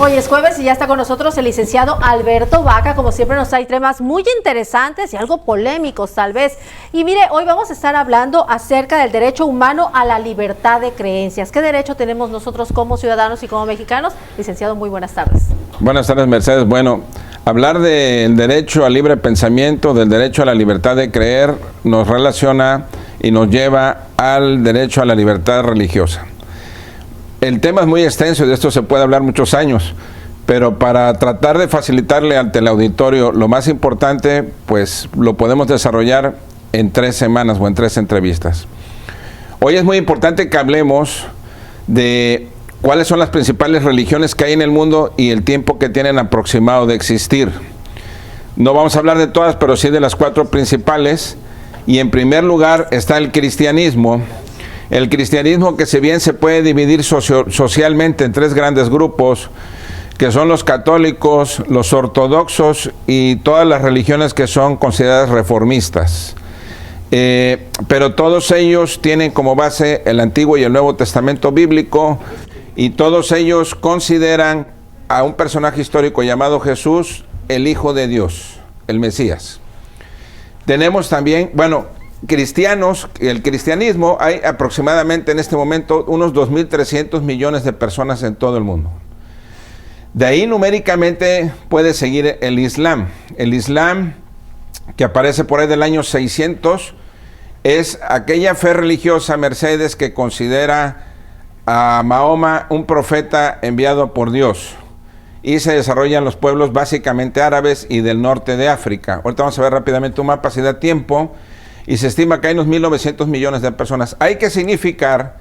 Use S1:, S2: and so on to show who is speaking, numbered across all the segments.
S1: Hoy es jueves y ya está con nosotros el licenciado Alberto Baca. Como siempre nos trae temas muy interesantes y algo polémicos tal vez. Y mire, hoy vamos a estar hablando acerca del derecho humano a la libertad de creencias. ¿Qué derecho tenemos nosotros como ciudadanos y como mexicanos? Licenciado, muy buenas tardes.
S2: Buenas tardes, Mercedes. Bueno, hablar del derecho al libre pensamiento, del derecho a la libertad de creer, nos relaciona y nos lleva al derecho a la libertad religiosa. El tema es muy extenso y de esto se puede hablar muchos años, pero para tratar de facilitarle ante el auditorio lo más importante, pues lo podemos desarrollar en 3 semanas o en 3 entrevistas. Hoy es muy importante que hablemos de cuáles son las principales religiones que hay en el mundo y el tiempo que tienen aproximado de existir. No vamos a hablar de todas, pero sí de las 4 principales. Y en primer lugar está el cristianismo. El cristianismo, que si bien se puede dividir socialmente en 3 grandes grupos, que son los católicos, los ortodoxos y todas las religiones que son consideradas reformistas. Pero todos ellos tienen como base el Antiguo y el Nuevo Testamento bíblico, y todos ellos consideran a un personaje histórico llamado Jesús el Hijo de Dios, el Mesías. Tenemos también, cristianos, el cristianismo, hay aproximadamente en este momento unos 2.300 millones de personas en todo el mundo. De ahí numéricamente puede seguir el Islam. El Islam, que aparece por ahí del año 600, es aquella fe religiosa, Mercedes, que considera a Mahoma un profeta enviado por Dios. Y se desarrolla en los pueblos básicamente árabes y del norte de África. Ahorita vamos a ver rápidamente un mapa si da tiempo. Y se estima que hay unos 1.900 millones de personas. Hay que significar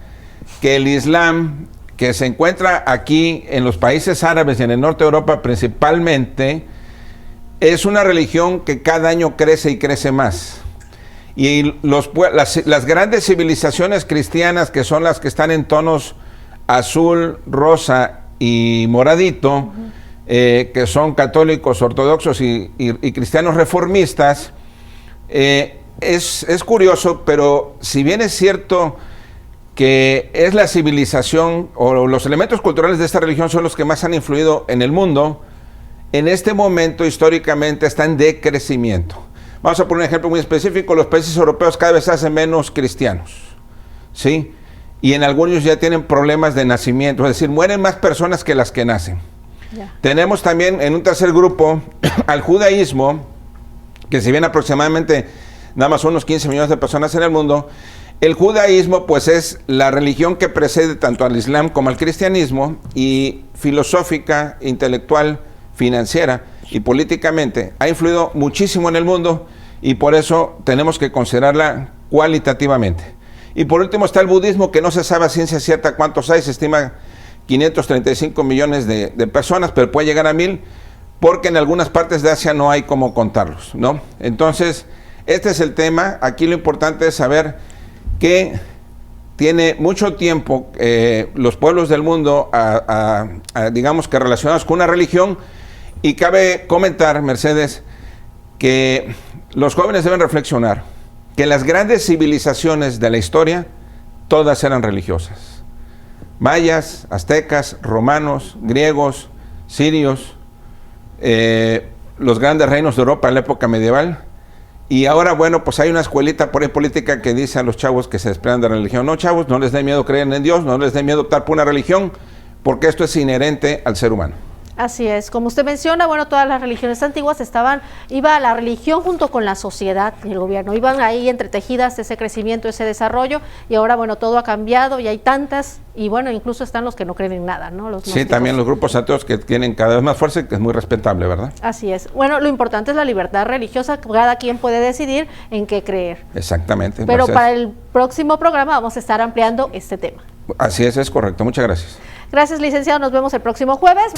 S2: que el Islam, que se encuentra aquí en los países árabes y en el norte de Europa principalmente, es una religión que cada año crece y crece más. Y las grandes civilizaciones cristianas, que son las que están en tonos azul, rosa y moradito, que son católicos, ortodoxos y cristianos reformistas, es curioso, pero si bien es cierto que es la civilización o los elementos culturales de esta religión son los que más han influido en el mundo, en este momento históricamente está en decrecimiento. Vamos a poner un ejemplo muy específico: los países europeos cada vez se hacen menos cristianos, ¿sí? Y en algunos ya tienen problemas de nacimiento, es decir, mueren más personas que las que nacen. Yeah. Tenemos también en un tercer grupo al judaísmo, que si bien aproximadamente nada más unos 15 millones de personas en el mundo, el judaísmo pues es la religión que precede tanto al Islam como al cristianismo, y filosófica, intelectual, financiera y políticamente ha influido muchísimo en el mundo, y por eso tenemos que considerarla cualitativamente. Y por último está el budismo, que no se sabe a ciencia cierta cuántos hay, se estima 535 millones de personas, pero puede llegar a 1.000, porque en algunas partes de Asia no hay cómo contarlos, ¿no? Entonces, este es el tema. Aquí lo importante es saber que tiene mucho tiempo los pueblos del mundo digamos que relacionados con una religión, y cabe comentar, Mercedes, que los jóvenes deben reflexionar que las grandes civilizaciones de la historia todas eran religiosas. Mayas, aztecas, romanos, griegos, sirios, los grandes reinos de Europa en la época medieval. Y ahora, pues hay una escuelita por ahí política que dice a los chavos que se desprendan de la religión. No, chavos, no les dé miedo creer en Dios, no les dé miedo optar por una religión, porque esto es inherente al ser humano.
S1: Así es, como usted menciona, todas las religiones antiguas iba la religión junto con la sociedad y el gobierno, iban ahí entretejidas ese crecimiento, ese desarrollo, y ahora, todo ha cambiado y hay tantas, y incluso están los que no creen en nada, ¿no? Los gnósticos.
S2: También los grupos ateos que tienen cada vez más fuerza, que es muy respetable, ¿verdad?
S1: Así es. Lo importante es la libertad religiosa, cada quien puede decidir en qué creer.
S2: Exactamente.
S1: Pero para el próximo programa vamos a estar ampliando este tema.
S2: Así es correcto. Muchas gracias.
S1: Gracias, licenciado. Nos vemos el próximo jueves.